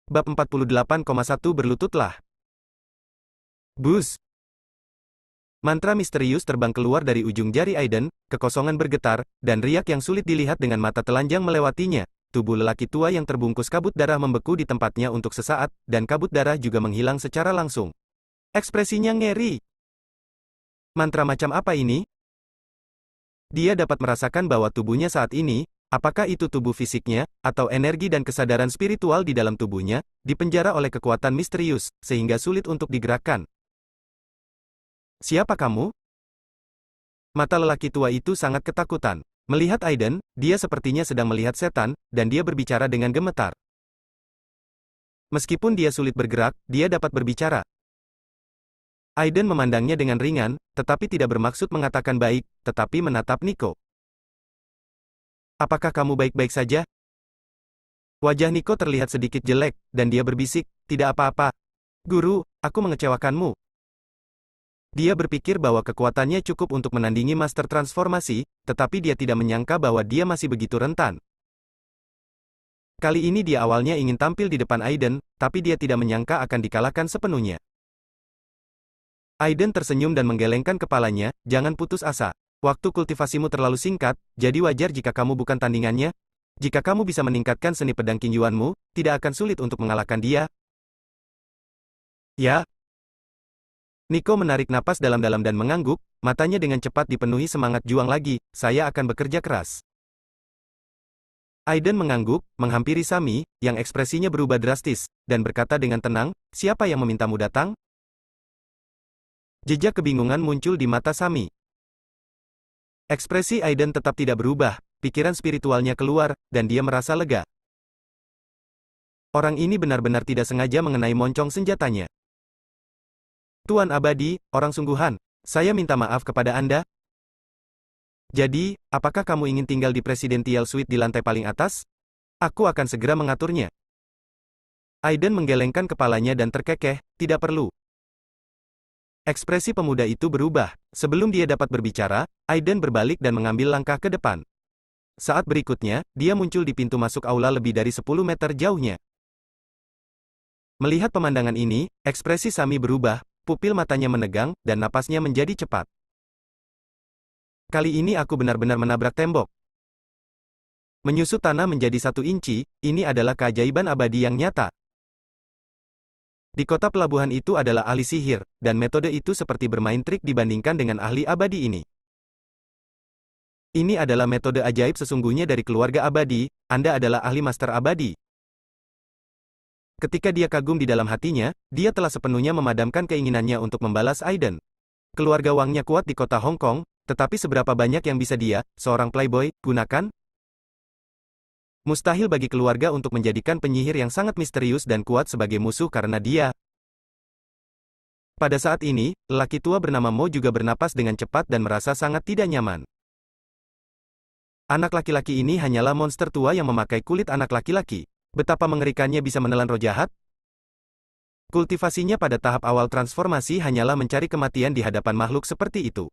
Bab 48,1 Berlututlah. Bus. Mantra misterius terbang keluar dari ujung jari Aiden, kekosongan bergetar, dan riak yang sulit dilihat dengan mata telanjang melewatinya. Tubuh lelaki tua yang terbungkus kabut darah membeku di tempatnya untuk sesaat, dan kabut darah juga menghilang secara langsung. Ekspresinya ngeri. Mantra macam apa ini? Dia dapat merasakan bahwa tubuhnya saat ini, apakah itu tubuh fisiknya, atau energi dan kesadaran spiritual di dalam tubuhnya, dipenjara oleh kekuatan misterius, sehingga sulit untuk digerakkan. Siapa kamu? Mata lelaki tua itu sangat ketakutan. Melihat Aiden, dia sepertinya sedang melihat setan, dan dia berbicara dengan gemetar. Meskipun dia sulit bergerak, dia dapat berbicara. Aiden memandangnya dengan ringan, tetapi tidak bermaksud mengatakan baik, tetapi menatap Nico. Apakah kamu baik-baik saja? Wajah Nico terlihat sedikit jelek, dan dia berbisik, tidak apa-apa. Guru, aku mengecewakanmu. Dia berpikir bahwa kekuatannya cukup untuk menandingi Master Transformasi, tetapi dia tidak menyangka bahwa dia masih begitu rentan. Kali ini dia awalnya ingin tampil di depan Aiden, tapi dia tidak menyangka akan dikalahkan sepenuhnya. Aiden tersenyum dan menggelengkan kepalanya, jangan putus asa. Waktu kultivasimu terlalu singkat, jadi wajar jika kamu bukan tandingannya. Jika kamu bisa meningkatkan seni pedang Qingyuanmu, tidak akan sulit untuk mengalahkan dia. Ya. Nico menarik napas dalam-dalam dan mengangguk, matanya dengan cepat dipenuhi semangat juang lagi, saya akan bekerja keras. Aiden mengangguk, menghampiri Sami, yang ekspresinya berubah drastis, dan berkata dengan tenang, siapa yang memintamu datang? Jejak kebingungan muncul di mata Sami. Ekspresi Aiden tetap tidak berubah, pikiran spiritualnya keluar, dan dia merasa lega. Orang ini benar-benar tidak sengaja mengenai moncong senjatanya. Tuan Abadi, orang sungguhan, saya minta maaf kepada Anda. Jadi, apakah kamu ingin tinggal di Presidential Suite di lantai paling atas? Aku akan segera mengaturnya. Aiden menggelengkan kepalanya dan terkekeh, tidak perlu. Ekspresi pemuda itu berubah. Sebelum dia dapat berbicara, Aiden berbalik dan mengambil langkah ke depan. Saat berikutnya, dia muncul di pintu masuk aula lebih dari 10 meter jauhnya. Melihat pemandangan ini, ekspresi Sami berubah, pupil matanya menegang, dan napasnya menjadi cepat. Kali ini aku benar-benar menabrak tembok. Menyusut tanah menjadi 1 inci, ini adalah keajaiban abadi yang nyata. Di kota pelabuhan itu adalah ahli sihir, dan metode itu seperti bermain trik dibandingkan dengan ahli abadi ini. Ini adalah metode ajaib sesungguhnya dari keluarga abadi, Anda adalah ahli master abadi. Ketika dia kagum di dalam hatinya, dia telah sepenuhnya memadamkan keinginannya untuk membalas Aiden. Keluarga Wangnya kuat di kota Hong Kong, tetapi seberapa banyak yang bisa dia, seorang playboy, gunakan? Mustahil bagi keluarga untuk menjadikan penyihir yang sangat misterius dan kuat sebagai musuh karena dia. Pada saat ini, lelaki tua bernama Mo juga bernapas dengan cepat dan merasa sangat tidak nyaman. Anak laki-laki ini hanyalah monster tua yang memakai kulit anak laki-laki. Betapa mengerikannya bisa menelan roh jahat? Kultivasinya pada tahap awal transformasi hanyalah mencari kematian di hadapan makhluk seperti itu.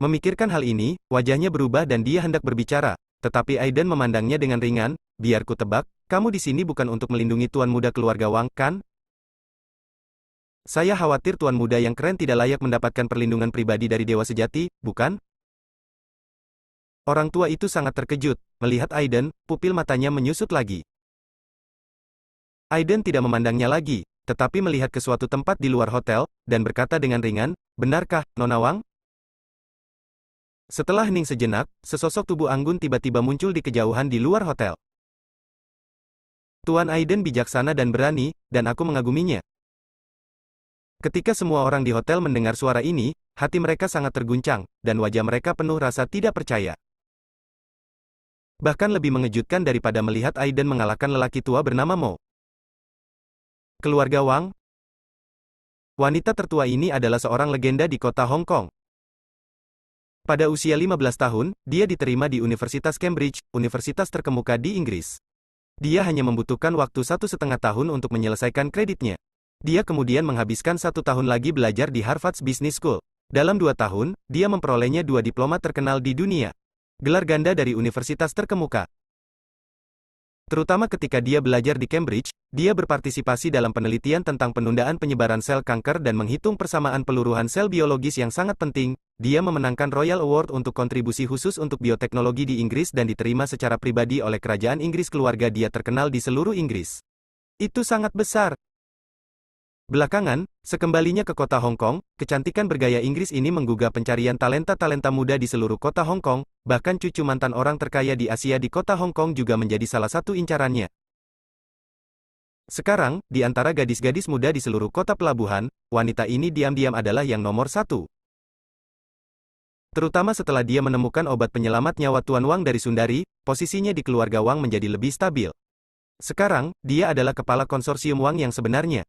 Memikirkan hal ini, wajahnya berubah dan dia hendak berbicara. Tetapi Aiden memandangnya dengan ringan, biar ku tebak, kamu di sini bukan untuk melindungi tuan muda keluarga Wang, kan? Saya khawatir tuan muda yang keren tidak layak mendapatkan perlindungan pribadi dari dewa sejati, bukan? Orang tua itu sangat terkejut, melihat Aiden, pupil matanya menyusut lagi. Aiden tidak memandangnya lagi, tetapi melihat ke suatu tempat di luar hotel, dan berkata dengan ringan, benarkah, Nona Wang? Setelah hening sejenak, sesosok tubuh anggun tiba-tiba muncul di kejauhan di luar hotel. Tuan Aiden bijaksana dan berani, dan aku mengaguminya. Ketika semua orang di hotel mendengar suara ini, hati mereka sangat terguncang, dan wajah mereka penuh rasa tidak percaya. Bahkan lebih mengejutkan daripada melihat Aiden mengalahkan lelaki tua bernama Mo. Keluarga Wang? Wanita tertua ini adalah seorang legenda di kota Hong Kong. Pada usia 15 tahun, dia diterima di Universitas Cambridge, universitas terkemuka di Inggris. Dia hanya membutuhkan waktu 1,5 tahun untuk menyelesaikan kreditnya. Dia kemudian menghabiskan 1 tahun lagi belajar di Harvard Business School. Dalam 2 tahun, dia memperolehnya 2 diplomat terkenal di dunia. Gelar ganda dari universitas terkemuka. Terutama ketika dia belajar di Cambridge, dia berpartisipasi dalam penelitian tentang penundaan penyebaran sel kanker dan menghitung persamaan peluruhan sel biologis yang sangat penting. Dia memenangkan Royal Award untuk kontribusi khusus untuk bioteknologi di Inggris dan diterima secara pribadi oleh kerajaan Inggris. Keluarga dia terkenal di seluruh Inggris. Itu sangat besar. Belakangan, sekembalinya ke kota Hong Kong, kecantikan bergaya Inggris ini menggugah pencarian talenta-talenta muda di seluruh kota Hong Kong, bahkan cucu mantan orang terkaya di Asia di kota Hong Kong juga menjadi salah satu incarannya. Sekarang, di antara gadis-gadis muda di seluruh kota pelabuhan, wanita ini diam-diam adalah yang nomor satu. Terutama setelah dia menemukan obat penyelamat nyawa Tuan Wang dari Sundari, posisinya di keluarga Wang menjadi lebih stabil. Sekarang, dia adalah kepala konsorsium Wang yang sebenarnya.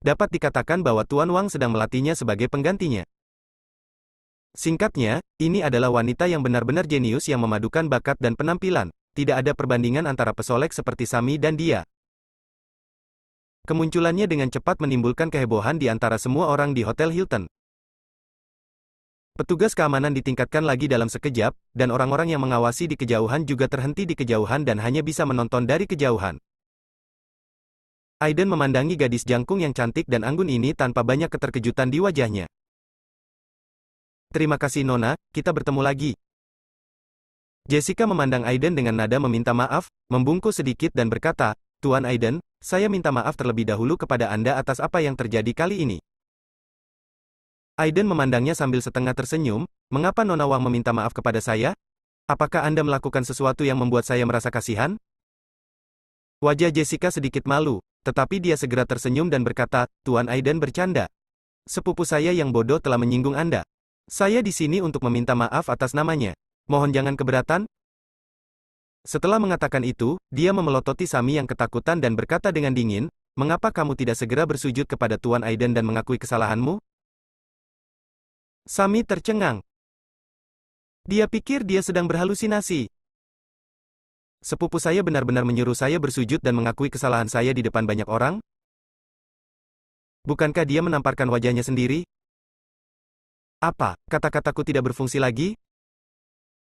Dapat dikatakan bahwa Tuan Wang sedang melatihnya sebagai penggantinya. Singkatnya, ini adalah wanita yang benar-benar jenius yang memadukan bakat dan penampilan. Tidak ada perbandingan antara pesolek seperti Sami dan dia. Kemunculannya dengan cepat menimbulkan kehebohan di antara semua orang di Hotel Hilton. Petugas keamanan ditingkatkan lagi dalam sekejap, dan orang-orang yang mengawasi di kejauhan juga terhenti di kejauhan dan hanya bisa menonton dari kejauhan. Aiden memandangi gadis jangkung yang cantik dan anggun ini tanpa banyak keterkejutan di wajahnya. Terima kasih Nona, kita bertemu lagi. Jessica memandang Aiden dengan nada meminta maaf, membungkuk sedikit dan berkata, Tuan Aiden, saya minta maaf terlebih dahulu kepada Anda atas apa yang terjadi kali ini. Aiden memandangnya sambil setengah tersenyum, mengapa Nona Wang meminta maaf kepada saya? Apakah Anda melakukan sesuatu yang membuat saya merasa kasihan? Wajah Jessica sedikit malu, tetapi dia segera tersenyum dan berkata, Tuan Aiden bercanda. Sepupu saya yang bodoh telah menyinggung Anda. Saya di sini untuk meminta maaf atas namanya. Mohon jangan keberatan. Setelah mengatakan itu, dia memelototi Sami yang ketakutan dan berkata dengan dingin, mengapa kamu tidak segera bersujud kepada Tuan Aiden dan mengakui kesalahanmu? Sami tercengang. Dia pikir dia sedang berhalusinasi. Sepupu saya benar-benar menyuruh saya bersujud dan mengakui kesalahan saya di depan banyak orang? Bukankah dia menamparkan wajahnya sendiri? Apa, kata-kataku tidak berfungsi lagi?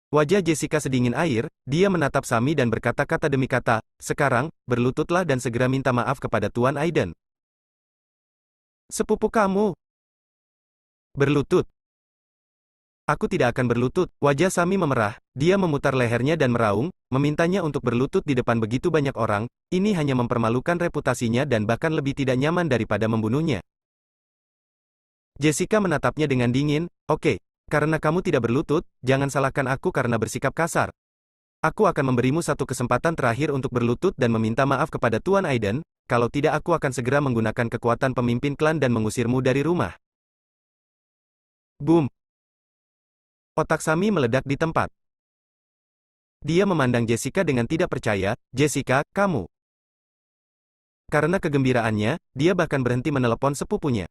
Wajah Jessica sedingin air, dia menatap Sami dan berkata kata demi kata, sekarang, berlututlah dan segera minta maaf kepada Tuan Aiden. Sepupu kamu. Berlutut. Aku tidak akan berlutut. Wajah Sami memerah, dia memutar lehernya dan meraung, memintanya untuk berlutut di depan begitu banyak orang, ini hanya mempermalukan reputasinya dan bahkan lebih tidak nyaman daripada membunuhnya. Jessica menatapnya dengan dingin, oke, karena kamu tidak berlutut, jangan salahkan aku karena bersikap kasar. Aku akan memberimu satu kesempatan terakhir untuk berlutut dan meminta maaf kepada Tuan Aiden, kalau tidak aku akan segera menggunakan kekuatan pemimpin klan dan mengusirmu dari rumah. Boom! Otak Sami meledak di tempat. Dia memandang Jessica dengan tidak percaya, Jessica, kamu. Karena kegembiraannya, dia bahkan berhenti menelepon sepupunya.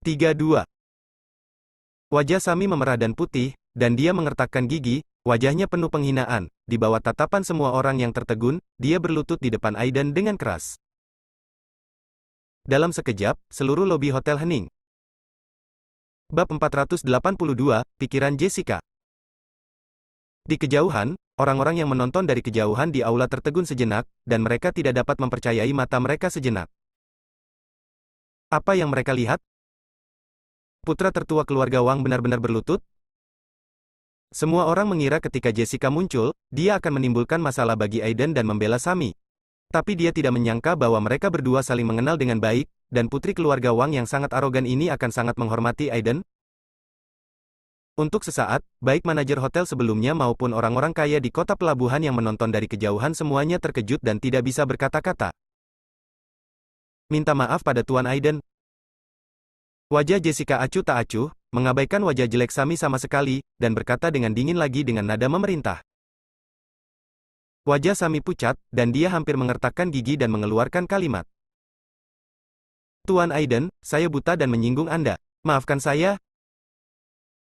3-2. Wajah Sami memerah dan putih, dan dia mengertakkan gigi, wajahnya penuh penghinaan. Di bawah tatapan semua orang yang tertegun, dia berlutut di depan Aiden dengan keras. Dalam sekejap, seluruh lobi hotel hening. Bab 482, Pikiran Jessica. Di kejauhan, orang-orang yang menonton dari kejauhan di aula tertegun sejenak, dan mereka tidak dapat mempercayai mata mereka sejenak. Apa yang mereka lihat? Putra tertua keluarga Wang benar-benar berlutut? Semua orang mengira ketika Jessica muncul, dia akan menimbulkan masalah bagi Aiden dan membela Sami. Tapi dia tidak menyangka bahwa mereka berdua saling mengenal dengan baik, dan putri keluarga Wang yang sangat arogan ini akan sangat menghormati Aiden. Untuk sesaat, baik manajer hotel sebelumnya maupun orang-orang kaya di kota pelabuhan yang menonton dari kejauhan semuanya terkejut dan tidak bisa berkata-kata. Minta maaf pada Tuan Aiden. Wajah Jessica acuh tak acuh, mengabaikan wajah jelek Sami sama sekali, dan berkata dengan dingin lagi dengan nada memerintah. Wajah Sami pucat, dan dia hampir mengertakkan gigi dan mengeluarkan kalimat. Tuan Aiden, saya buta dan menyinggung Anda. Maafkan saya.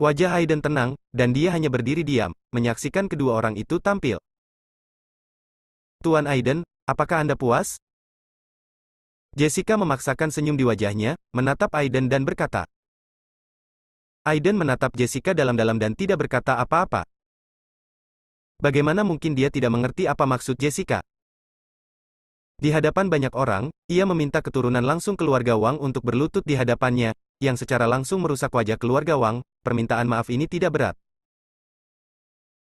Wajah Aiden tenang, dan dia hanya berdiri diam, menyaksikan kedua orang itu tampil. Tuan Aiden, apakah Anda puas? Jessica memaksakan senyum di wajahnya, menatap Aiden dan berkata. Aiden menatap Jessica dalam-dalam dan tidak berkata apa-apa. Bagaimana mungkin dia tidak mengerti apa maksud Jessica? Di hadapan banyak orang, ia meminta keturunan langsung keluarga Wang untuk berlutut di hadapannya, yang secara langsung merusak wajah keluarga Wang. Permintaan maaf ini tidak berat.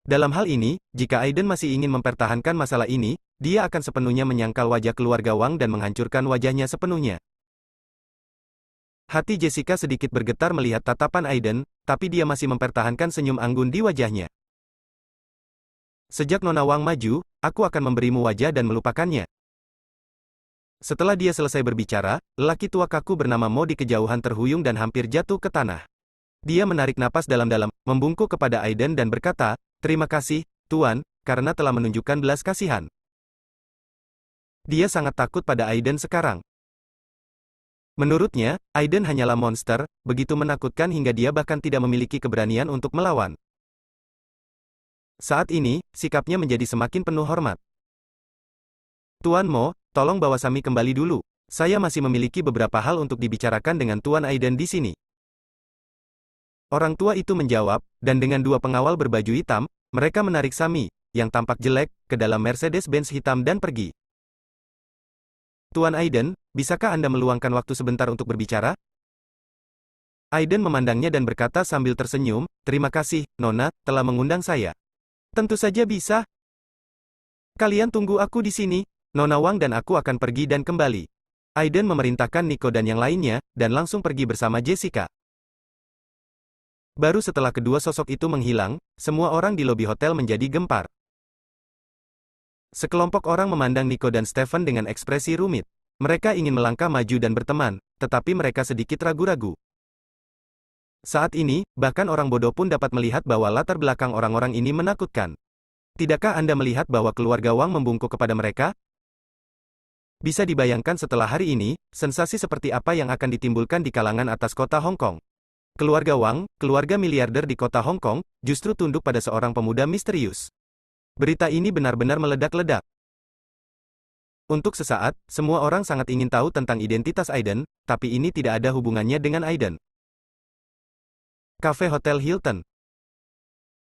Dalam hal ini, jika Aiden masih ingin mempertahankan masalah ini, dia akan sepenuhnya menyangkal wajah keluarga Wang dan menghancurkan wajahnya sepenuhnya. Hati Jessica sedikit bergetar melihat tatapan Aiden, tapi dia masih mempertahankan senyum anggun di wajahnya. Sejak Nona Wang maju, aku akan memberimu wajah dan melupakannya. Setelah dia selesai berbicara, lelaki tua kaku bernama Mo di kejauhan terhuyung dan hampir jatuh ke tanah. Dia menarik napas dalam-dalam, membungkuk kepada Aiden dan berkata, "Terima kasih, Tuan, karena telah menunjukkan belas kasihan." Dia sangat takut pada Aiden sekarang. Menurutnya, Aiden hanyalah monster, begitu menakutkan hingga dia bahkan tidak memiliki keberanian untuk melawan. Saat ini, sikapnya menjadi semakin penuh hormat. "Tuan Mo, tolong bawa Sami kembali dulu. Saya masih memiliki beberapa hal untuk dibicarakan dengan Tuan Aiden di sini." Orang tua itu menjawab, dan dengan dua pengawal berbaju hitam, mereka menarik Sami, yang tampak jelek, ke dalam Mercedes-Benz hitam dan pergi. "Tuan Aiden, bisakah Anda meluangkan waktu sebentar untuk berbicara?" Aiden memandangnya dan berkata sambil tersenyum, "Terima kasih, Nona, telah mengundang saya." "Tentu saja bisa. Kalian tunggu aku di sini. Nona Wang dan aku akan pergi dan kembali." Aiden memerintahkan Nico dan yang lainnya, dan langsung pergi bersama Jessica. Baru setelah kedua sosok itu menghilang, semua orang di lobi hotel menjadi gempar. Sekelompok orang memandang Nico dan Stephen dengan ekspresi rumit. Mereka ingin melangkah maju dan berteman, tetapi mereka sedikit ragu-ragu. Saat ini, bahkan orang bodoh pun dapat melihat bahwa latar belakang orang-orang ini menakutkan. Tidakkah Anda melihat bahwa keluarga Wang membungkuk kepada mereka? Bisa dibayangkan setelah hari ini, sensasi seperti apa yang akan ditimbulkan di kalangan atas kota Hong Kong. Keluarga Wang, keluarga miliarder di kota Hong Kong, justru tunduk pada seorang pemuda misterius. Berita ini benar-benar meledak-ledak. Untuk sesaat, semua orang sangat ingin tahu tentang identitas Aiden, tapi ini tidak ada hubungannya dengan Aiden. Cafe Hotel Hilton.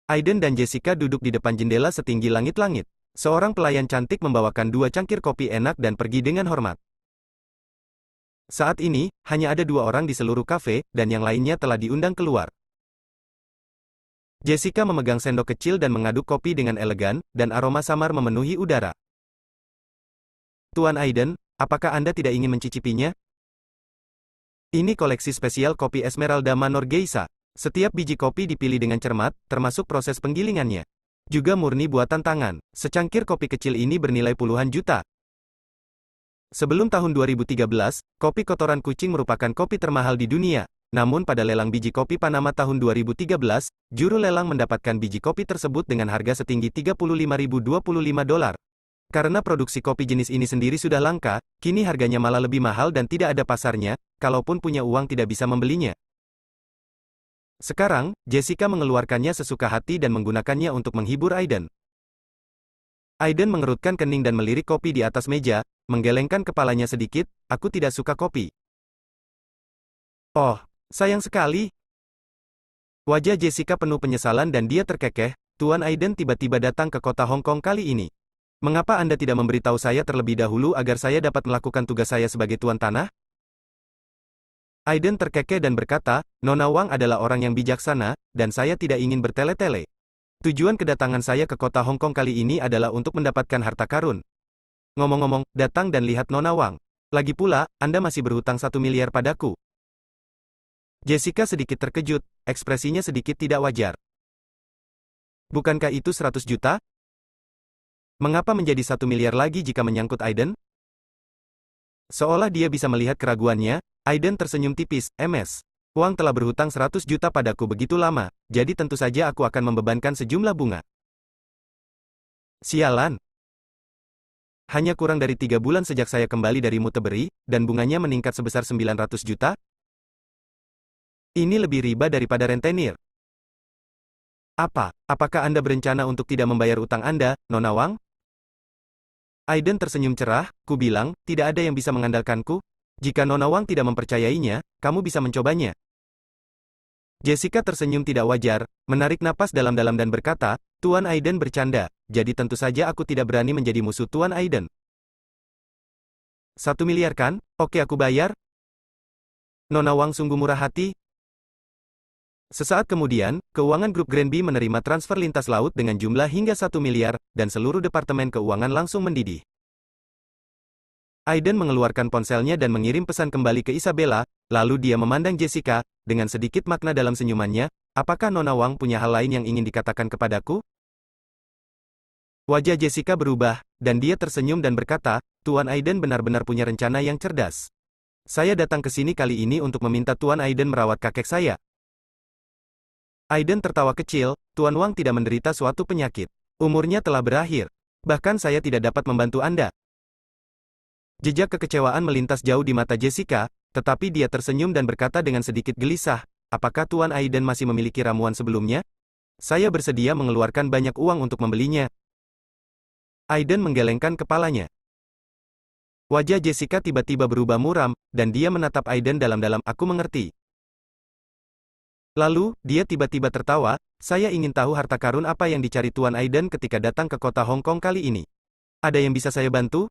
Aiden dan Jessica duduk di depan jendela setinggi langit-langit. Seorang pelayan cantik membawakan dua cangkir kopi enak dan pergi dengan hormat. Saat ini, hanya ada dua orang di seluruh kafe, dan yang lainnya telah diundang keluar. Jessica memegang sendok kecil dan mengaduk kopi dengan elegan, dan aroma samar memenuhi udara. "Tuan Aiden, apakah Anda tidak ingin mencicipinya? Ini koleksi spesial kopi Esmeralda Manor Geisha. Setiap biji kopi dipilih dengan cermat, termasuk proses penggilingannya. Juga murni buatan tangan. Secangkir kopi kecil ini bernilai puluhan juta." Sebelum tahun 2013, kopi kotoran kucing merupakan kopi termahal di dunia. Namun pada lelang biji kopi Panama tahun 2013, juru lelang mendapatkan biji kopi tersebut dengan harga setinggi $35.025. Karena produksi kopi jenis ini sendiri sudah langka, kini harganya malah lebih mahal dan tidak ada pasarnya, kalaupun punya uang tidak bisa membelinya. Sekarang, Jessica mengeluarkannya sesuka hati dan menggunakannya untuk menghibur Aiden. Aiden mengerutkan kening dan melirik kopi di atas meja, menggelengkan kepalanya sedikit, "Aku tidak suka kopi." "Oh, sayang sekali." Wajah Jessica penuh penyesalan dan dia terkekeh. "Tuan Aiden tiba-tiba datang ke kota Hong Kong kali ini. Mengapa Anda tidak memberitahu saya terlebih dahulu agar saya dapat melakukan tugas saya sebagai tuan tanah?" Aiden terkekeh dan berkata, "Nona Wang adalah orang yang bijaksana, dan saya tidak ingin bertele-tele. Tujuan kedatangan saya ke kota Hong Kong kali ini adalah untuk mendapatkan harta karun. Ngomong-ngomong, datang dan lihat Nona Wang. Lagi pula, Anda masih berhutang 1 miliar padaku." Jessica sedikit terkejut, ekspresinya sedikit tidak wajar. "Bukankah itu 100 juta? Mengapa menjadi 1 miliar lagi jika menyangkut Aiden?" Seolah dia bisa melihat keraguannya, Aiden tersenyum tipis, "MS. Wang telah berhutang 100 juta padaku begitu lama, jadi tentu saja aku akan membebankan sejumlah bunga." "Sialan. Hanya kurang dari 3 bulan sejak saya kembali dari Muteberi, dan bunganya meningkat sebesar 900 juta? Ini lebih riba daripada rentenir. Apakah Anda berencana untuk tidak membayar utang Anda, Nona Wang?" Aiden tersenyum cerah, "Ku bilang, tidak ada yang bisa mengandalkanku. Jika Nona Wang tidak mempercayainya, kamu bisa mencobanya." Jessica tersenyum tidak wajar, menarik napas dalam-dalam dan berkata, Tuan Aiden bercanda, jadi tentu saja aku tidak berani menjadi musuh Tuan Aiden. 1 miliar kan? Oke aku bayar. Nona Wang sungguh murah hati. Sesaat kemudian, keuangan grup Granby menerima transfer lintas laut dengan jumlah hingga 1 miliar, dan seluruh departemen keuangan langsung mendidih. Aiden mengeluarkan ponselnya dan mengirim pesan kembali ke Isabella, lalu dia memandang Jessica, dengan sedikit makna dalam senyumannya, apakah Nona Wang punya hal lain yang ingin dikatakan kepadaku? Wajah Jessica berubah, dan dia tersenyum dan berkata, Tuan Aiden benar-benar punya rencana yang cerdas. Saya datang ke sini kali ini untuk meminta Tuan Aiden merawat kakek saya. Aiden tertawa kecil, Tuan Wang tidak menderita suatu penyakit. Umurnya telah berakhir. Bahkan saya tidak dapat membantu Anda. Jejak kekecewaan melintas jauh di mata Jessica, tetapi dia tersenyum dan berkata dengan sedikit gelisah, apakah Tuan Aiden masih memiliki ramuan sebelumnya? Saya bersedia mengeluarkan banyak uang untuk membelinya. Aiden menggelengkan kepalanya. Wajah Jessica tiba-tiba berubah muram, dan dia menatap Aiden dalam-dalam, aku mengerti. Lalu, dia tiba-tiba tertawa, saya ingin tahu harta karun apa yang dicari Tuan Aiden ketika datang ke kota Hong Kong kali ini. Ada yang bisa saya bantu?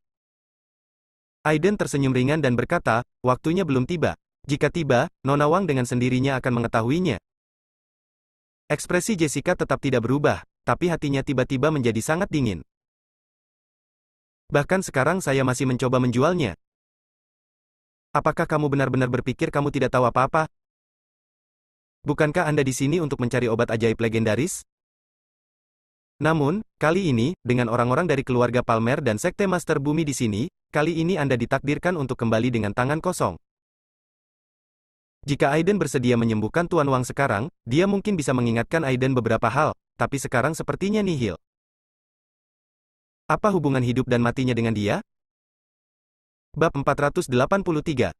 Aiden tersenyum ringan dan berkata, waktunya belum tiba. Jika tiba, Nona Wang dengan sendirinya akan mengetahuinya. Ekspresi Jessica tetap tidak berubah, tapi hatinya tiba-tiba menjadi sangat dingin. Bahkan sekarang saya masih mencoba menjualnya. Apakah kamu benar-benar berpikir kamu tidak tahu apa-apa? Bukankah Anda di sini untuk mencari obat ajaib legendaris? Namun, kali ini, dengan orang-orang dari keluarga Palmer dan Sekte Master Bumi di sini, kali ini Anda ditakdirkan untuk kembali dengan tangan kosong. Jika Aiden bersedia menyembuhkan Tuan Wang sekarang, dia mungkin bisa mengingatkan Aiden beberapa hal, tapi sekarang sepertinya nihil. Apa hubungan hidup dan matinya dengan dia? Bab 483.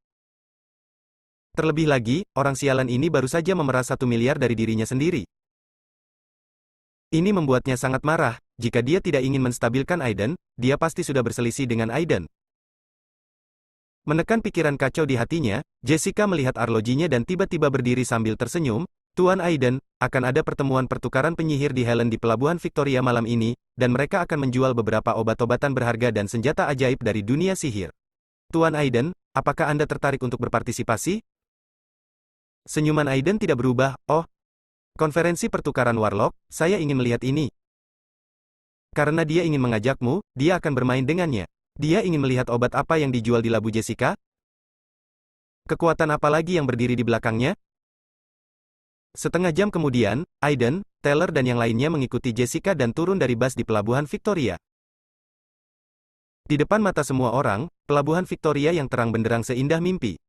Terlebih lagi, orang sialan ini baru saja memeras 1 miliar dari dirinya sendiri. Ini membuatnya sangat marah, jika dia tidak ingin menstabilkan Aiden, dia pasti sudah berselisih dengan Aiden. Menekan pikiran kacau di hatinya, Jessica melihat arlojinya dan tiba-tiba berdiri sambil tersenyum, Tuan Aiden, akan ada pertemuan pertukaran penyihir di Helen di Pelabuhan Victoria malam ini, dan mereka akan menjual beberapa obat-obatan berharga dan senjata ajaib dari dunia sihir. Tuan Aiden, apakah Anda tertarik untuk berpartisipasi? Senyuman Aiden tidak berubah, oh. Konferensi pertukaran Warlock, saya ingin melihat ini. Karena dia ingin mengajakmu, dia akan bermain dengannya. Dia ingin melihat obat apa yang dijual di labu Jessica? Kekuatan apa lagi yang berdiri di belakangnya? Setengah jam kemudian, Aiden, Taylor dan yang lainnya mengikuti Jessica dan turun dari bus di Pelabuhan Victoria. Di depan mata semua orang, Pelabuhan Victoria yang terang benderang seindah mimpi.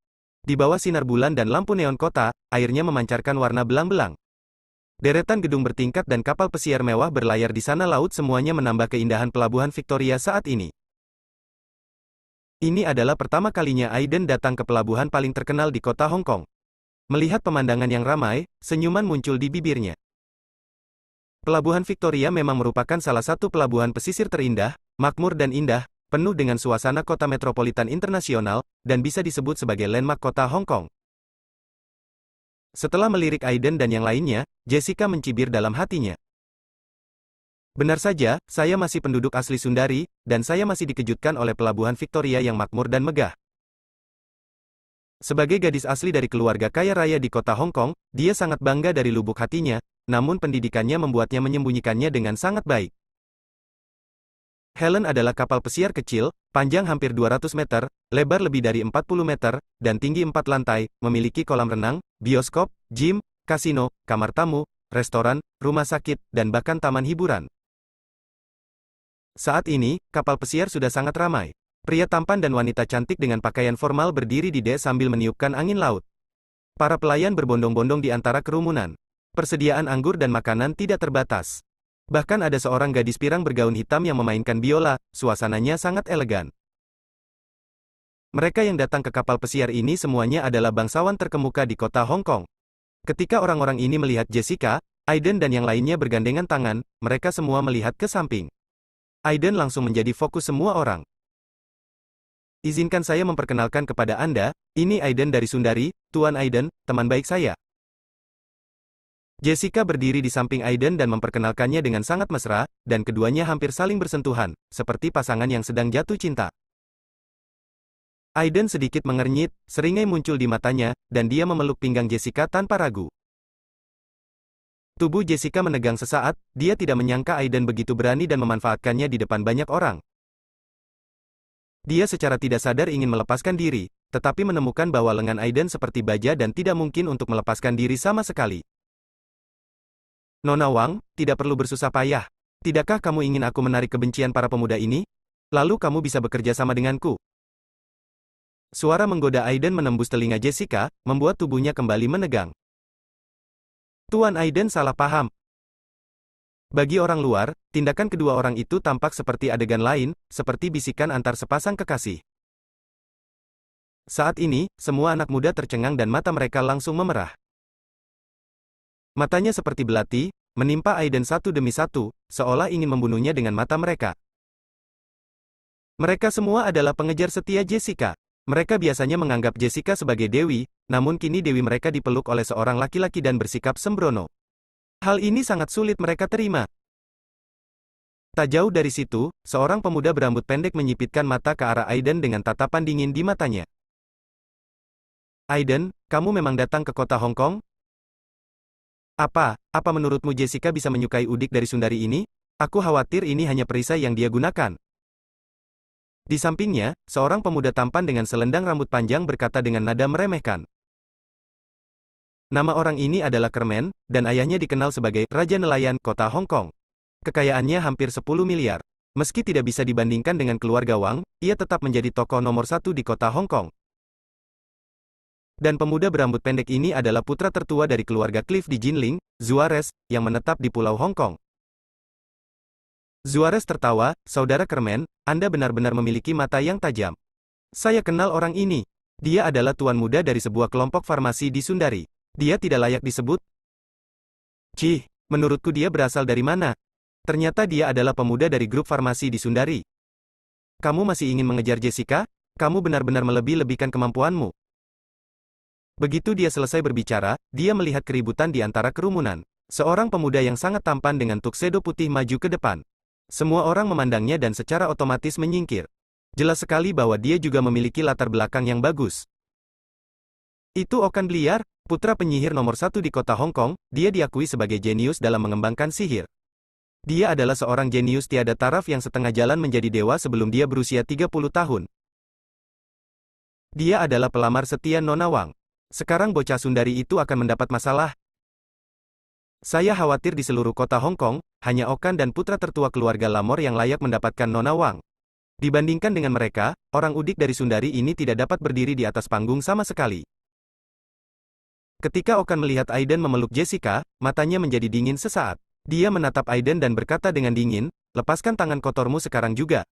Di bawah sinar bulan dan lampu neon kota, airnya memancarkan warna belang-belang. Deretan gedung bertingkat dan kapal pesiar mewah berlayar di sana laut semuanya menambah keindahan Pelabuhan Victoria saat ini. Ini adalah pertama kalinya Aiden datang ke pelabuhan paling terkenal di kota Hong Kong. Melihat pemandangan yang ramai, senyuman muncul di bibirnya. Pelabuhan Victoria memang merupakan salah satu pelabuhan pesisir terindah, makmur dan indah, penuh dengan suasana kota metropolitan internasional, dan bisa disebut sebagai landmark kota Hong Kong. Setelah melirik Aiden dan yang lainnya, Jessica mencibir dalam hatinya. Benar saja, saya masih penduduk asli Sundari, dan saya masih dikejutkan oleh pelabuhan Victoria yang makmur dan megah. Sebagai gadis asli dari keluarga kaya raya di kota Hong Kong, dia sangat bangga dari lubuk hatinya, namun pendidikannya membuatnya menyembunyikannya dengan sangat baik. Helen adalah kapal pesiar kecil, panjang hampir 200 meter, lebar lebih dari 40 meter, dan tinggi 4 lantai, memiliki kolam renang, bioskop, gym, kasino, kamar tamu, restoran, rumah sakit, dan bahkan taman hiburan. Saat ini, kapal pesiar sudah sangat ramai. Pria tampan dan wanita cantik dengan pakaian formal berdiri di dek sambil meniupkan angin laut. Para pelayan berbondong-bondong di antara kerumunan. Persediaan anggur dan makanan tidak terbatas. Bahkan ada seorang gadis pirang bergaun hitam yang memainkan biola, suasananya sangat elegan. Mereka yang datang ke kapal pesiar ini semuanya adalah bangsawan terkemuka di kota Hong Kong. Ketika orang-orang ini melihat Jessica, Aiden dan yang lainnya bergandengan tangan, mereka semua melihat ke samping. Aiden langsung menjadi fokus semua orang. Izinkan saya memperkenalkan kepada Anda, ini Aiden dari Sundari, Tuan Aiden, teman baik saya. Jessica berdiri di samping Aiden dan memperkenalkannya dengan sangat mesra, dan keduanya hampir saling bersentuhan, seperti pasangan yang sedang jatuh cinta. Aiden sedikit mengernyit, seringai muncul di matanya, dan dia memeluk pinggang Jessica tanpa ragu. Tubuh Jessica menegang sesaat, dia tidak menyangka Aiden begitu berani dan memanfaatkannya di depan banyak orang. Dia secara tidak sadar ingin melepaskan diri, tetapi menemukan bahwa lengan Aiden seperti baja dan tidak mungkin untuk melepaskan diri sama sekali. Nona Wang, tidak perlu bersusah payah. Tidakkah kamu ingin aku menarik kebencian para pemuda ini? Lalu kamu bisa bekerja sama denganku. Suara menggoda Aiden menembus telinga Jessica, membuat tubuhnya kembali menegang. Tuan Aiden salah paham. Bagi orang luar, tindakan kedua orang itu tampak seperti adegan lain, seperti bisikan antar sepasang kekasih. Saat ini, semua anak muda tercengang dan mata mereka langsung memerah. Matanya seperti belati, menimpa Aiden satu demi satu, seolah ingin membunuhnya dengan mata mereka. Mereka semua adalah pengejar setia Jessica. Mereka biasanya menganggap Jessica sebagai dewi, namun kini dewi mereka dipeluk oleh seorang laki-laki dan bersikap sembrono. Hal ini sangat sulit mereka terima. Tak jauh dari situ, seorang pemuda berambut pendek menyipitkan mata ke arah Aiden dengan tatapan dingin di matanya. Aiden, kamu memang datang ke kota Hong Kong? Apa menurutmu Jessica bisa menyukai udik dari Sundari ini? Aku khawatir ini hanya perisai yang dia gunakan. Di sampingnya, seorang pemuda tampan dengan selendang rambut panjang berkata dengan nada meremehkan. Nama orang ini adalah Kermen, dan ayahnya dikenal sebagai Raja Nelayan Kota Hong Kong. Kekayaannya hampir 10 miliar. Meski tidak bisa dibandingkan dengan keluarga Wang, ia tetap menjadi tokoh nomor satu di kota Hong Kong. Dan pemuda berambut pendek ini adalah putra tertua dari keluarga Cliff di Jinling, Zuarez, yang menetap di Pulau Hong Kong. Zuarez tertawa, Saudara Kermen, Anda benar-benar memiliki mata yang tajam. Saya kenal orang ini. Dia adalah tuan muda dari sebuah kelompok farmasi di Sundari. Dia tidak layak disebut. Cih, menurutku dia berasal dari mana? Ternyata dia adalah pemuda dari grup farmasi di Sundari. Kamu masih ingin mengejar Jessica? Kamu benar-benar melebih-lebihkan kemampuanmu. Begitu dia selesai berbicara, dia melihat keributan di antara kerumunan. Seorang pemuda yang sangat tampan dengan tuxedo putih maju ke depan. Semua orang memandangnya dan secara otomatis menyingkir. Jelas sekali bahwa dia juga memiliki latar belakang yang bagus. Itu Okan Bliar, putra penyihir nomor satu di kota Hong Kong. Dia diakui sebagai jenius dalam mengembangkan sihir. Dia adalah seorang jenius tiada taraf yang setengah jalan menjadi dewa sebelum dia berusia 30 tahun. Dia adalah pelamar setia Nona Wang. Sekarang bocah Sundari itu akan mendapat masalah. Saya khawatir di seluruh kota Hong Kong, hanya Okan dan putra tertua keluarga Lamor yang layak mendapatkan Nona Wang. Dibandingkan dengan mereka, orang udik dari Sundari ini tidak dapat berdiri di atas panggung sama sekali. Ketika Okan melihat Aiden memeluk Jessica, matanya menjadi dingin sesaat. Dia menatap Aiden dan berkata dengan dingin, lepaskan tangan kotormu sekarang juga.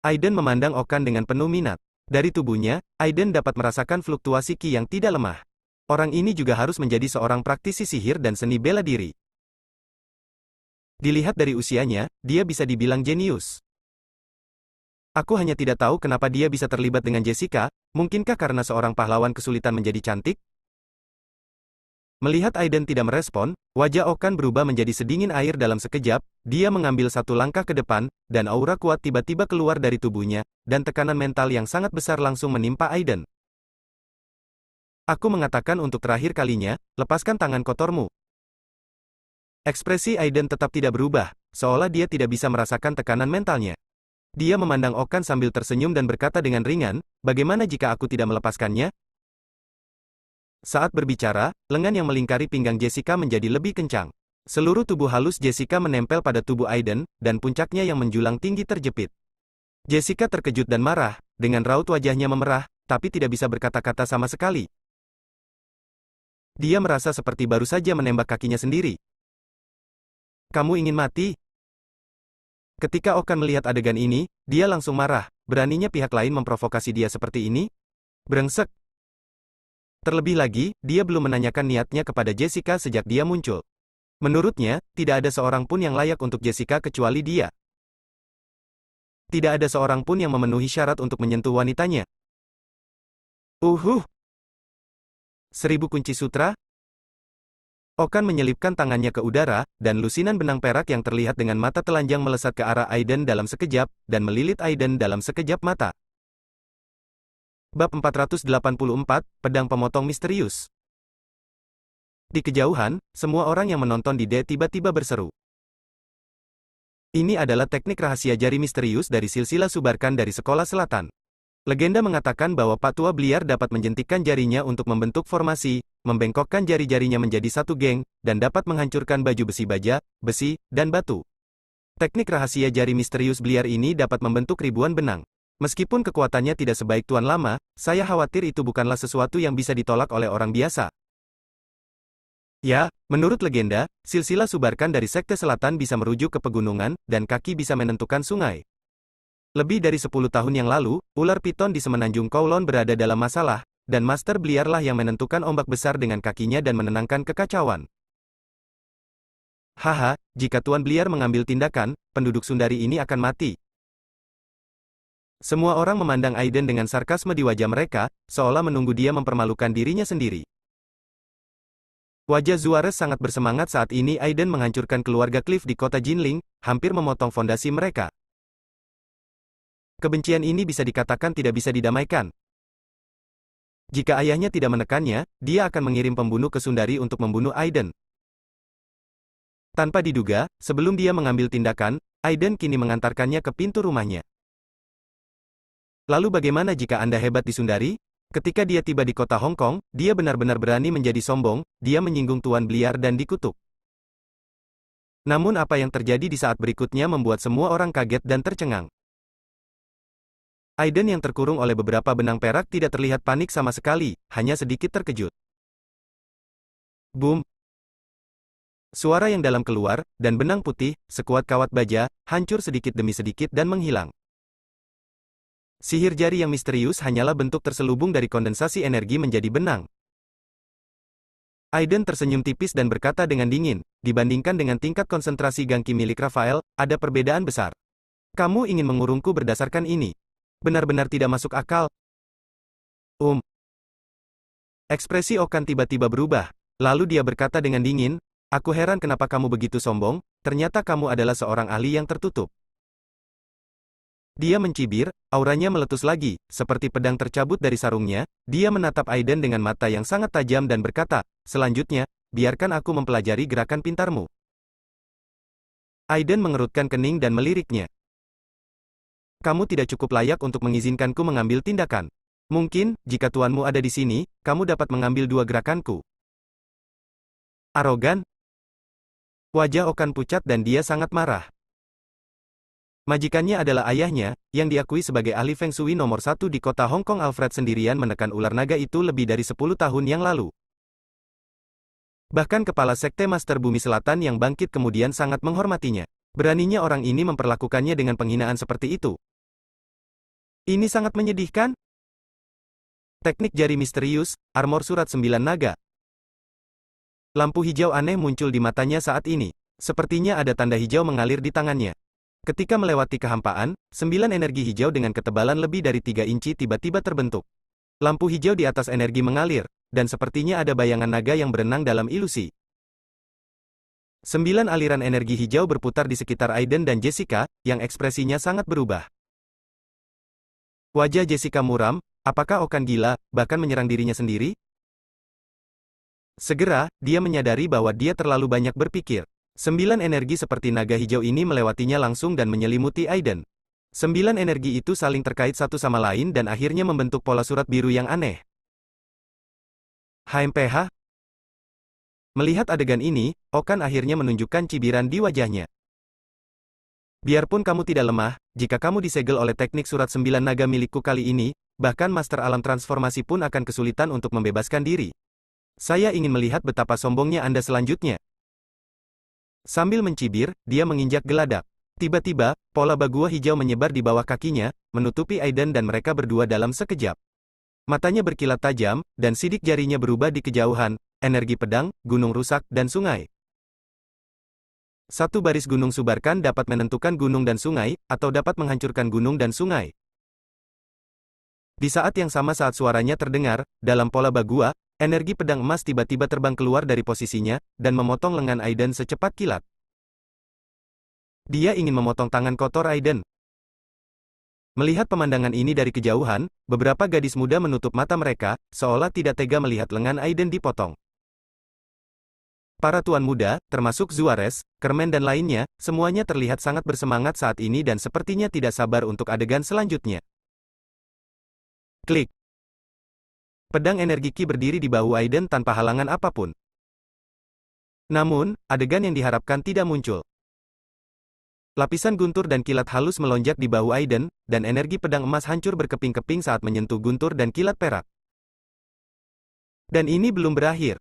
Aiden memandang Okan dengan penuh minat. Dari tubuhnya, Aiden dapat merasakan fluktuasi ki yang tidak lemah. Orang ini juga harus menjadi seorang praktisi sihir dan seni bela diri. Dilihat dari usianya, dia bisa dibilang jenius. Aku hanya tidak tahu kenapa dia bisa terlibat dengan Jessica, mungkinkah karena seorang pahlawan kesulitan menjadi cantik? Melihat Aiden tidak merespon, wajah Okan berubah menjadi sedingin air dalam sekejap, dia mengambil satu langkah ke depan, dan aura kuat tiba-tiba keluar dari tubuhnya, dan tekanan mental yang sangat besar langsung menimpa Aiden. Aku mengatakan untuk terakhir kalinya, lepaskan tangan kotormu. Ekspresi Aiden tetap tidak berubah, seolah dia tidak bisa merasakan tekanan mentalnya. Dia memandang Okan sambil tersenyum dan berkata dengan ringan, bagaimana jika aku tidak melepaskannya? Saat berbicara, lengan yang melingkari pinggang Jessica menjadi lebih kencang. Seluruh tubuh halus Jessica menempel pada tubuh Aiden, dan puncaknya yang menjulang tinggi terjepit. Jessica terkejut dan marah, dengan raut wajahnya memerah, tapi tidak bisa berkata-kata sama sekali. Dia merasa seperti baru saja menembak kakinya sendiri. Kamu ingin mati? Ketika Okan melihat adegan ini, dia langsung marah. Beraninya pihak lain memprovokasi dia seperti ini? Brengsek. Terlebih lagi, dia belum menanyakan niatnya kepada Jessica sejak dia muncul. Menurutnya, tidak ada seorang pun yang layak untuk Jessica kecuali dia. Tidak ada seorang pun yang memenuhi syarat untuk menyentuh wanitanya. 1000 kunci sutra? Okan menyelipkan tangannya ke udara, dan lusinan benang perak yang terlihat dengan mata telanjang melesat ke arah Aiden dalam sekejap, dan melilit Aiden dalam sekejap mata. Bab 484, Pedang Pemotong Misterius. Di kejauhan, semua orang yang menonton di D tiba-tiba berseru. Ini adalah teknik rahasia jari misterius dari silsilah Subarkan dari Sekolah Selatan. Legenda mengatakan bahwa Pak Tua Bliar dapat menjentikkan jarinya untuk membentuk formasi, membengkokkan jari-jarinya menjadi satu geng, dan dapat menghancurkan baju besi baja, besi, dan batu. Teknik rahasia jari misterius Bliar ini dapat membentuk ribuan benang. Meskipun kekuatannya tidak sebaik Tuan Lama, saya khawatir itu bukanlah sesuatu yang bisa ditolak oleh orang biasa. Ya, menurut legenda, silsilah Subarkan dari Sekte Selatan bisa merujuk ke pegunungan, dan kaki bisa menentukan sungai. Lebih dari 10 tahun yang lalu, ular piton di semenanjung Kowloon berada dalam masalah, dan Master Bliar lah yang menentukan ombak besar dengan kakinya dan menenangkan kekacauan. Haha, jika Tuan Bliar mengambil tindakan, penduduk Sundari ini akan mati. Semua orang memandang Aiden dengan sarkasme di wajah mereka, seolah menunggu dia mempermalukan dirinya sendiri. Wajah Zuarez sangat bersemangat saat ini Aiden menghancurkan keluarga Cliff di kota Jinling, hampir memotong fondasi mereka. Kebencian ini bisa dikatakan tidak bisa didamaikan. Jika ayahnya tidak menekannya, dia akan mengirim pembunuh ke Sundari untuk membunuh Aiden. Tanpa diduga, sebelum dia mengambil tindakan, Aiden kini mengantarkannya ke pintu rumahnya. Lalu bagaimana jika Anda hebat di Sundari? Ketika dia tiba di kota Hong Kong, dia benar-benar berani menjadi sombong, dia menyinggung Tuan Bliar dan dikutuk. Namun apa yang terjadi di saat berikutnya membuat semua orang kaget dan tercengang. Aiden yang terkurung oleh beberapa benang perak tidak terlihat panik sama sekali, hanya sedikit terkejut. Boom! Suara yang dalam keluar, dan benang putih, sekuat kawat baja, hancur sedikit demi sedikit dan menghilang. Sihir jari yang misterius hanyalah bentuk terselubung dari kondensasi energi menjadi benang. Aiden tersenyum tipis dan berkata dengan dingin, dibandingkan dengan tingkat konsentrasi gangki milik Rafael, ada perbedaan besar. Kamu ingin mengurungku berdasarkan ini. Benar-benar tidak masuk akal. Ekspresi Okan tiba-tiba berubah. Lalu dia berkata dengan dingin, aku heran kenapa kamu begitu sombong, ternyata kamu adalah seorang ahli yang tertutup. Dia mencibir, auranya meletus lagi, seperti pedang tercabut dari sarungnya, dia menatap Aiden dengan mata yang sangat tajam dan berkata, selanjutnya, biarkan aku mempelajari gerakan pintarmu. Aiden mengerutkan kening dan meliriknya. Kamu tidak cukup layak untuk mengizinkanku mengambil tindakan. Mungkin, jika tuanmu ada di sini, kamu dapat mengambil dua gerakanku. Arogan. Wajah Okan pucat dan dia sangat marah. Majikannya adalah ayahnya, yang diakui sebagai ahli Feng Shui nomor 1 di kota Hong Kong. Alfred sendirian menekan ular naga itu lebih dari 10 tahun yang lalu. Bahkan kepala Sekte Master Bumi Selatan yang bangkit kemudian sangat menghormatinya. Beraninya orang ini memperlakukannya dengan penghinaan seperti itu. Ini sangat menyedihkan. Teknik jari misterius, armor surat 9 naga. Lampu hijau aneh muncul di matanya saat ini. Sepertinya ada tanda hijau mengalir di tangannya. Ketika melewati kehampaan, 9 energi hijau dengan ketebalan lebih dari 3 inci tiba-tiba terbentuk. Lampu hijau di atas energi mengalir, dan sepertinya ada bayangan naga yang berenang dalam ilusi. 9 aliran energi hijau berputar di sekitar Aiden dan Jessica, yang ekspresinya sangat berubah. Wajah Jessica muram, apakah Okan gila, bahkan menyerang dirinya sendiri? Segera, dia menyadari bahwa dia terlalu banyak berpikir. 9 energi seperti naga hijau ini melewatinya langsung dan menyelimuti Aiden. 9 energi itu saling terkait satu sama lain dan akhirnya membentuk pola surat biru yang aneh. HMPH? Melihat adegan ini, Okan akhirnya menunjukkan cibiran di wajahnya. Biarpun kamu tidak lemah, jika kamu disegel oleh teknik surat 9 naga milikku kali ini, bahkan Master Alam Transformasi pun akan kesulitan untuk membebaskan diri. Saya ingin melihat betapa sombongnya Anda selanjutnya. Sambil mencibir, dia menginjak geladak. Tiba-tiba, pola bagua hijau menyebar di bawah kakinya, menutupi Aiden dan mereka berdua dalam sekejap. Matanya berkilat tajam, dan sidik jarinya berubah di kejauhan, energi pedang, gunung rusak, dan sungai. Satu baris gunung Subarkan dapat menentukan gunung dan sungai, atau dapat menghancurkan gunung dan sungai. Di saat yang sama saat suaranya terdengar, dalam pola bagua, Energi pedang emas tiba-tiba terbang keluar dari posisinya, dan memotong lengan Aiden secepat kilat. Dia ingin memotong tangan kotor Aiden. Melihat pemandangan ini dari kejauhan, beberapa gadis muda menutup mata mereka, seolah tidak tega melihat lengan Aiden dipotong. Para tuan muda, termasuk Zuarez, Kermen dan lainnya, semuanya terlihat sangat bersemangat saat ini dan sepertinya tidak sabar untuk adegan selanjutnya. Klik. Pedang energi Ki berdiri di bahu Aiden tanpa halangan apapun. Namun, adegan yang diharapkan tidak muncul. Lapisan guntur dan kilat halus melonjak di bahu Aiden, dan energi pedang emas hancur berkeping-keping saat menyentuh guntur dan kilat perak. Dan ini belum berakhir.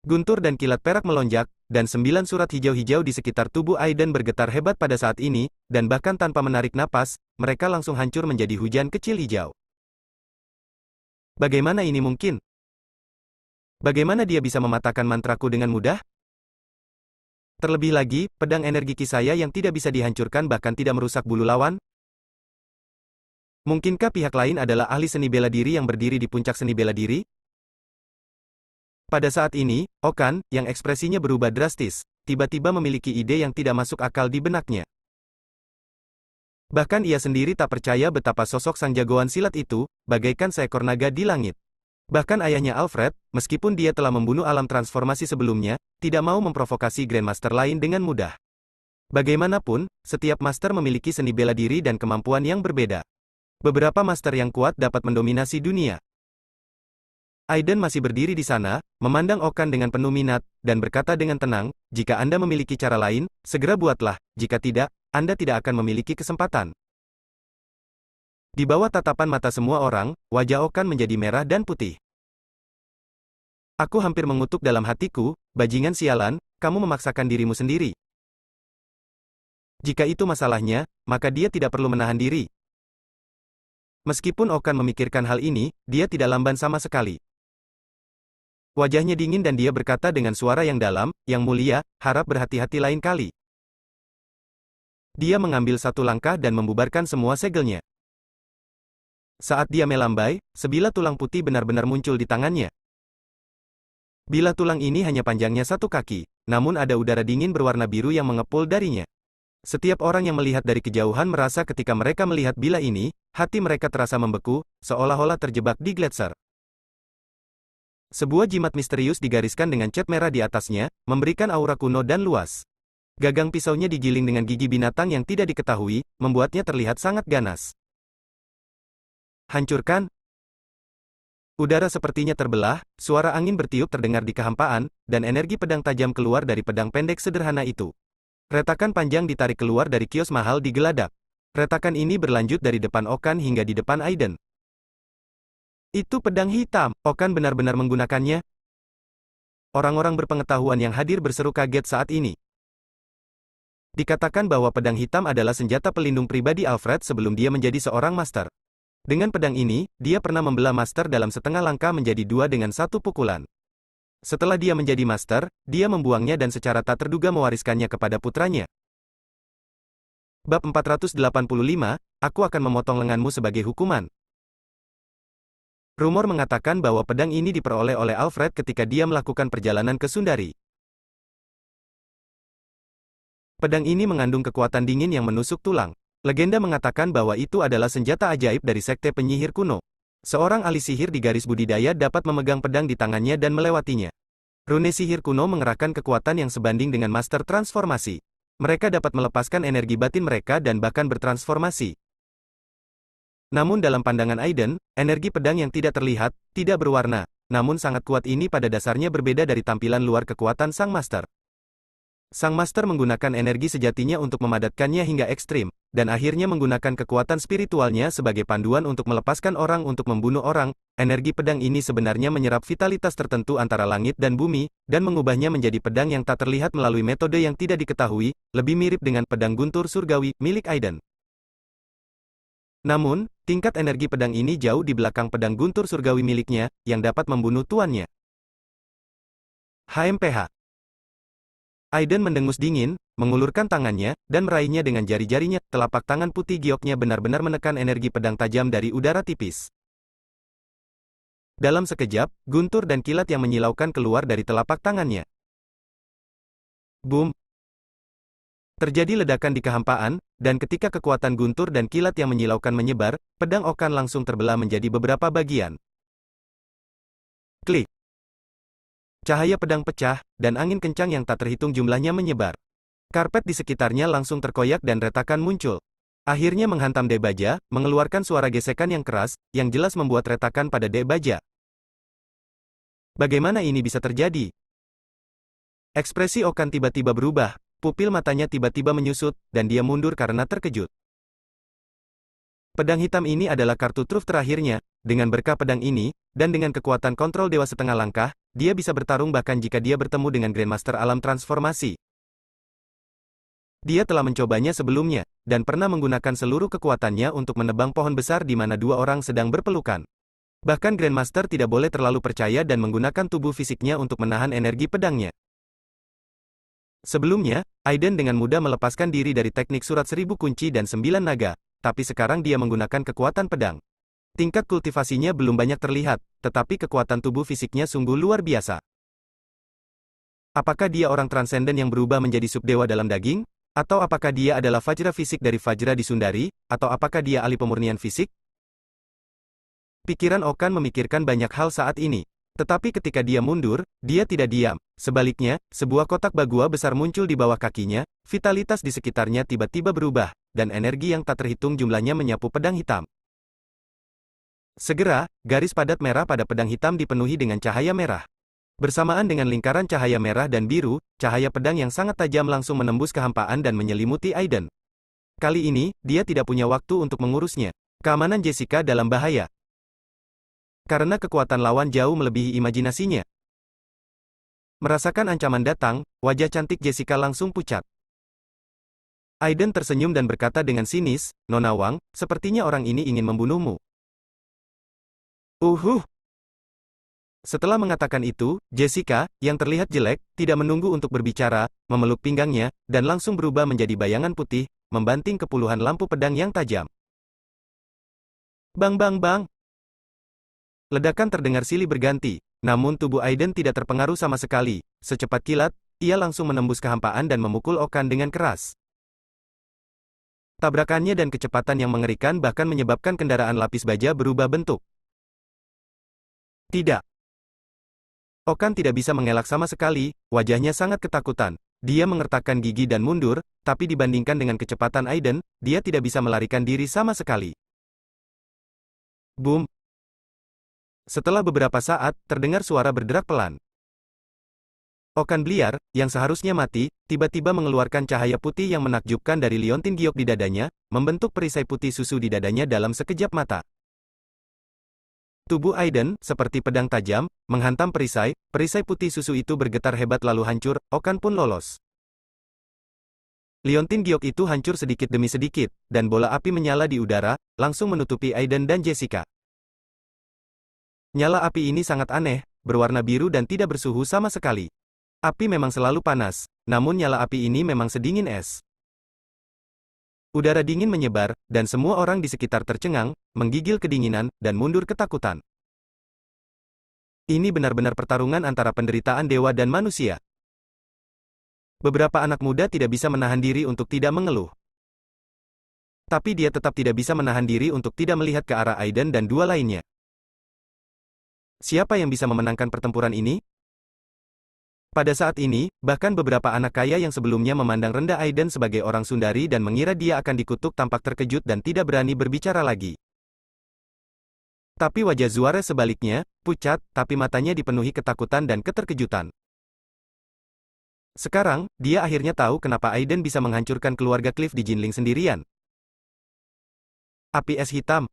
Guntur dan kilat perak melonjak, dan 9 surat hijau-hijau di sekitar tubuh Aiden bergetar hebat pada saat ini, dan bahkan tanpa menarik napas, mereka langsung hancur menjadi hujan kecil hijau. Bagaimana ini mungkin? Bagaimana dia bisa mematahkan mantraku dengan mudah? Terlebih lagi, pedang energi Ki saya yang tidak bisa dihancurkan bahkan tidak merusak bulu lawan? Mungkinkah pihak lain adalah ahli seni bela diri yang berdiri di puncak seni bela diri? Pada saat ini, Okan, yang ekspresinya berubah drastis, tiba-tiba memiliki ide yang tidak masuk akal di benaknya. Bahkan ia sendiri tak percaya betapa sosok sang jagoan silat itu, bagaikan seekor naga di langit. Bahkan ayahnya Alfred, meskipun dia telah membunuh alam transformasi sebelumnya, tidak mau memprovokasi Grandmaster lain dengan mudah. Bagaimanapun, setiap master memiliki seni bela diri dan kemampuan yang berbeda. Beberapa master yang kuat dapat mendominasi dunia. Aiden masih berdiri di sana, memandang Okan dengan penuh minat, dan berkata dengan tenang, jika Anda memiliki cara lain, segera buatlah, jika tidak, Anda tidak akan memiliki kesempatan. Di bawah tatapan mata semua orang, wajah Okan menjadi merah dan putih. Aku hampir mengutuk dalam hatiku, bajingan sialan, kamu memaksakan dirimu sendiri. Jika itu masalahnya, maka dia tidak perlu menahan diri. Meskipun Okan memikirkan hal ini, dia tidak lamban sama sekali. Wajahnya dingin dan dia berkata dengan suara yang dalam, yang mulia, harap berhati-hati lain kali. Dia mengambil satu langkah dan membubarkan semua segelnya. Saat dia melambai, sebilah tulang putih benar-benar muncul di tangannya. Bilah tulang ini hanya panjangnya 1 kaki, namun ada udara dingin berwarna biru yang mengepul darinya. Setiap orang yang melihat dari kejauhan merasa ketika mereka melihat bilah ini, hati mereka terasa membeku, seolah-olah terjebak di gletser. Sebuah jimat misterius digariskan dengan cat merah di atasnya, memberikan aura kuno dan luas. Gagang pisaunya digiling dengan gigi binatang yang tidak diketahui, membuatnya terlihat sangat ganas. Hancurkan. Udara sepertinya terbelah, suara angin bertiup terdengar di kehampaan, dan energi pedang tajam keluar dari pedang pendek sederhana itu. Retakan panjang ditarik keluar dari kios mahal di geladak. Retakan ini berlanjut dari depan Okan hingga di depan Aiden. Itu pedang hitam, Okan benar-benar menggunakannya. Orang-orang berpengetahuan yang hadir berseru kaget saat ini. Dikatakan bahwa pedang hitam adalah senjata pelindung pribadi Alfred sebelum dia menjadi seorang master. Dengan pedang ini, dia pernah membelah master dalam setengah langkah menjadi 2 dengan 1 pukulan. Setelah dia menjadi master, dia membuangnya dan secara tak terduga mewariskannya kepada putranya. Bab 485, aku akan memotong lenganmu sebagai hukuman. Rumor mengatakan bahwa pedang ini diperoleh oleh Alfred ketika dia melakukan perjalanan ke Sundari. Pedang ini mengandung kekuatan dingin yang menusuk tulang. Legenda mengatakan bahwa itu adalah senjata ajaib dari sekte penyihir kuno. Seorang ahli sihir di garis budidaya dapat memegang pedang di tangannya dan melewatinya. Rune sihir kuno mengerahkan kekuatan yang sebanding dengan master transformasi. Mereka dapat melepaskan energi batin mereka dan bahkan bertransformasi. Namun dalam pandangan Aiden, energi pedang yang tidak terlihat, tidak berwarna, namun sangat kuat ini pada dasarnya berbeda dari tampilan luar kekuatan sang master. Sang master menggunakan energi sejatinya untuk memadatkannya hingga ekstrim, dan akhirnya menggunakan kekuatan spiritualnya sebagai panduan untuk melepaskan orang untuk membunuh orang. Energi pedang ini sebenarnya menyerap vitalitas tertentu antara langit dan bumi, dan mengubahnya menjadi pedang yang tak terlihat melalui metode yang tidak diketahui, lebih mirip dengan pedang guntur surgawi milik Aiden. Namun, tingkat energi pedang ini jauh di belakang pedang guntur surgawi miliknya, yang dapat membunuh tuannya. HMPH. Aiden mendengus dingin, mengulurkan tangannya, dan meraihnya dengan jari-jarinya. Telapak tangan putih gioknya benar-benar menekan energi pedang tajam dari udara tipis. Dalam sekejap, guntur dan kilat yang menyilaukan keluar dari telapak tangannya. Boom! Terjadi ledakan di kehampaan, dan ketika kekuatan guntur dan kilat yang menyilaukan menyebar, pedang Okan langsung terbelah menjadi beberapa bagian. Klik! Cahaya pedang pecah, dan angin kencang yang tak terhitung jumlahnya menyebar. Karpet di sekitarnya langsung terkoyak dan retakan muncul. Akhirnya menghantam Debaja, mengeluarkan suara gesekan yang keras, yang jelas membuat retakan pada Debaja. Bagaimana ini bisa terjadi? Ekspresi Okan tiba-tiba berubah, pupil matanya tiba-tiba menyusut, dan dia mundur karena terkejut. Pedang hitam ini adalah kartu truf terakhirnya, dengan berkah pedang ini, dan dengan kekuatan kontrol dewa setengah langkah, dia bisa bertarung bahkan jika dia bertemu dengan Grandmaster alam transformasi. Dia telah mencobanya sebelumnya, dan pernah menggunakan seluruh kekuatannya untuk menebang pohon besar di mana dua orang sedang berpelukan. Bahkan Grandmaster tidak boleh terlalu percaya dan menggunakan tubuh fisiknya untuk menahan energi pedangnya. Sebelumnya, Aiden dengan mudah melepaskan diri dari teknik surat 1000 kunci dan 9 naga, tapi sekarang dia menggunakan kekuatan pedang. Tingkat kultivasinya belum banyak terlihat, tetapi kekuatan tubuh fisiknya sungguh luar biasa. Apakah dia orang transenden yang berubah menjadi subdewa dalam daging? Atau apakah dia adalah Fajra fisik dari Fajra di Sundari? Atau apakah dia ahli pemurnian fisik? Pikiran Okan memikirkan banyak hal saat ini. Tetapi ketika dia mundur, dia tidak diam. Sebaliknya, sebuah kotak bagua besar muncul di bawah kakinya, vitalitas di sekitarnya tiba-tiba berubah, dan energi yang tak terhitung jumlahnya menyapu pedang hitam. Segera, garis padat merah pada pedang hitam dipenuhi dengan cahaya merah. Bersamaan dengan lingkaran cahaya merah dan biru, cahaya pedang yang sangat tajam langsung menembus kehampaan dan menyelimuti Aiden. Kali ini, dia tidak punya waktu untuk mengurusnya. Keamanan Jessica dalam bahaya. Karena kekuatan lawan jauh melebihi imajinasinya. Merasakan ancaman datang, wajah cantik Jessica langsung pucat. Aiden tersenyum dan berkata dengan sinis, "Nona Wang, sepertinya orang ini ingin membunuhmu." Setelah mengatakan itu, Jessica, yang terlihat jelek, tidak menunggu untuk berbicara, memeluk pinggangnya, dan langsung berubah menjadi bayangan putih, membanting ke puluhan lampu pedang yang tajam. Bang bang bang! Ledakan terdengar silih berganti, namun tubuh Aiden tidak terpengaruh sama sekali. Secepat kilat, ia langsung menembus kehampaan dan memukul Okan dengan keras. Tabrakannya dan kecepatan yang mengerikan bahkan menyebabkan kendaraan lapis baja berubah bentuk. Tidak. Okan tidak bisa mengelak sama sekali, wajahnya sangat ketakutan. Dia mengertakkan gigi dan mundur, tapi dibandingkan dengan kecepatan Aiden, dia tidak bisa melarikan diri sama sekali. Boom! Setelah beberapa saat, terdengar suara berderak pelan. Okan Bliar, yang seharusnya mati, tiba-tiba mengeluarkan cahaya putih yang menakjubkan dari liontin giok di dadanya, membentuk perisai putih susu di dadanya dalam sekejap mata. Tubuh Aiden, seperti pedang tajam, menghantam perisai putih susu itu bergetar hebat lalu hancur, Okan pun lolos. Liontin giok itu hancur sedikit demi sedikit, dan bola api menyala di udara, langsung menutupi Aiden dan Jessica. Nyala api ini sangat aneh, berwarna biru dan tidak bersuhu sama sekali. Api memang selalu panas, namun nyala api ini memang sedingin es. Udara dingin menyebar, dan semua orang di sekitar tercengang, menggigil kedinginan, dan mundur ketakutan. Ini benar-benar pertarungan antara penderitaan dewa dan manusia. Beberapa anak muda tidak bisa menahan diri untuk tidak mengeluh. Tapi dia tetap tidak bisa menahan diri untuk tidak melihat ke arah Aiden dan dua lainnya. Siapa yang bisa memenangkan pertempuran ini? Pada saat ini, bahkan beberapa anak kaya yang sebelumnya memandang rendah Aiden sebagai orang Sundari dan mengira dia akan dikutuk tampak terkejut dan tidak berani berbicara lagi. Tapi wajah Zuarez sebaliknya, pucat, tapi matanya dipenuhi ketakutan dan keterkejutan. Sekarang, dia akhirnya tahu kenapa Aiden bisa menghancurkan keluarga Cliff di Jinling sendirian. Api es hitam.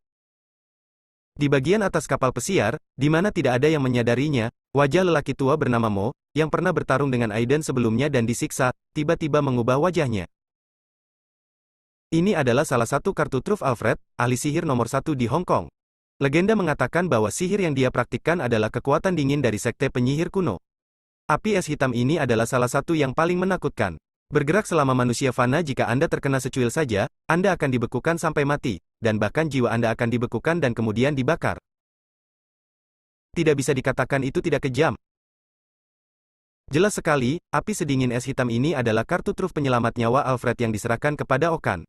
Di bagian atas kapal pesiar, di mana tidak ada yang menyadarinya, wajah lelaki tua bernama Mo, yang pernah bertarung dengan Aiden sebelumnya dan disiksa, tiba-tiba mengubah wajahnya. Ini adalah salah satu kartu truf Alfred, ahli sihir nomor 1 di Hong Kong. Legenda mengatakan bahwa sihir yang dia praktikkan adalah kekuatan dingin dari sekte penyihir kuno. Api es hitam ini adalah salah satu yang paling menakutkan. Bergerak selama manusia fana jika Anda terkena secuil saja, Anda akan dibekukan sampai mati, dan bahkan jiwa Anda akan dibekukan dan kemudian dibakar. Tidak bisa dikatakan itu tidak kejam. Jelas sekali, api sedingin es hitam ini adalah kartu truf penyelamat nyawa Alfred yang diserahkan kepada Okan.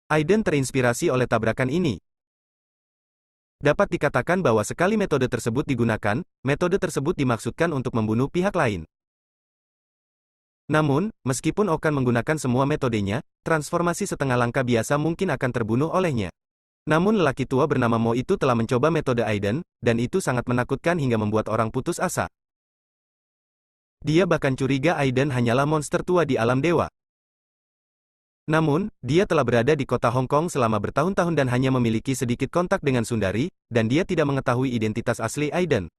Aiden terinspirasi oleh tabrakan ini. Dapat dikatakan bahwa sekali metode tersebut digunakan, metode tersebut dimaksudkan untuk membunuh pihak lain. Namun, meskipun Okan menggunakan semua metodenya, transformasi setengah langkah biasa mungkin akan terbunuh olehnya. Namun lelaki tua bernama Mo itu telah mencoba metode Aiden, dan itu sangat menakutkan hingga membuat orang putus asa. Dia bahkan curiga Aiden hanyalah monster tua di alam dewa. Namun, dia telah berada di kota Hong Kong selama bertahun-tahun dan hanya memiliki sedikit kontak dengan Sundari, dan dia tidak mengetahui identitas asli Aiden.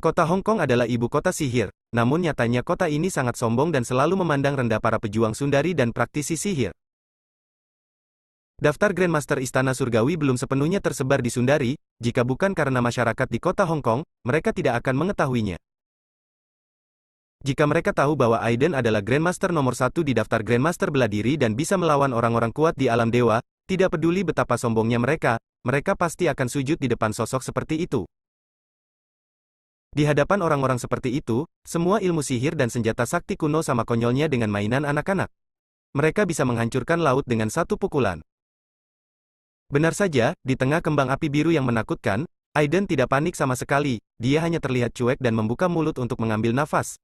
Kota Hong Kong adalah ibu kota sihir, namun nyatanya kota ini sangat sombong dan selalu memandang rendah para pejuang Sundari dan praktisi sihir. Daftar Grandmaster Istana Surgawi belum sepenuhnya tersebar di Sundari, jika bukan karena masyarakat di kota Hong Kong, mereka tidak akan mengetahuinya. Jika mereka tahu bahwa Aiden adalah Grandmaster nomor 1 di daftar Grandmaster bela diri dan bisa melawan orang-orang kuat di alam dewa, tidak peduli betapa sombongnya mereka pasti akan sujud di depan sosok seperti itu. Di hadapan orang-orang seperti itu, semua ilmu sihir dan senjata sakti kuno sama konyolnya dengan mainan anak-anak. Mereka bisa menghancurkan laut dengan satu pukulan. Benar saja, di tengah kembang api biru yang menakutkan, Aiden tidak panik sama sekali, dia hanya terlihat cuek dan membuka mulut untuk mengambil nafas.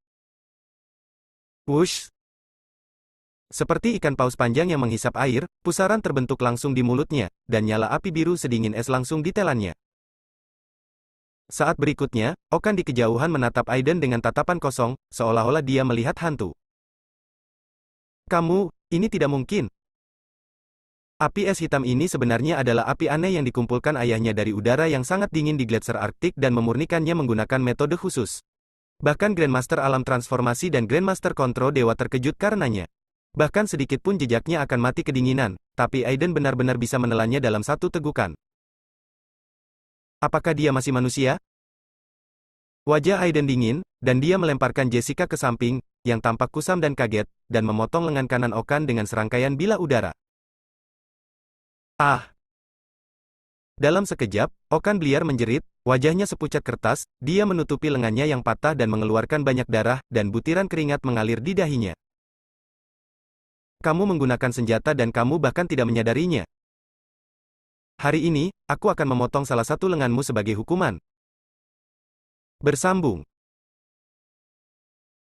Wush! Seperti ikan paus panjang yang menghisap air, pusaran terbentuk langsung di mulutnya, dan nyala api biru sedingin es langsung ditelannya. Saat berikutnya, Okan di kejauhan menatap Aiden dengan tatapan kosong, seolah-olah dia melihat hantu. Kamu, ini tidak mungkin. Api es hitam ini sebenarnya adalah api aneh yang dikumpulkan ayahnya dari udara yang sangat dingin di gletser Arktik dan memurnikannya menggunakan metode khusus. Bahkan Grandmaster Alam Transformasi dan Grandmaster Kontro Dewa terkejut karenanya. Bahkan sedikit pun jejaknya akan mati kedinginan, tapi Aiden benar-benar bisa menelannya dalam satu tegukan. Apakah dia masih manusia? Wajah Aiden dingin, dan dia melemparkan Jessica ke samping, yang tampak kusam dan kaget, dan memotong lengan kanan Okan dengan serangkaian bilah udara. Ah! Dalam sekejap, Okan Bliar menjerit, wajahnya sepucat kertas, dia menutupi lengannya yang patah dan mengeluarkan banyak darah, dan butiran keringat mengalir di dahinya. Kamu menggunakan senjata dan kamu bahkan tidak menyadarinya. Hari ini, aku akan memotong salah satu lenganmu sebagai hukuman. Bersambung.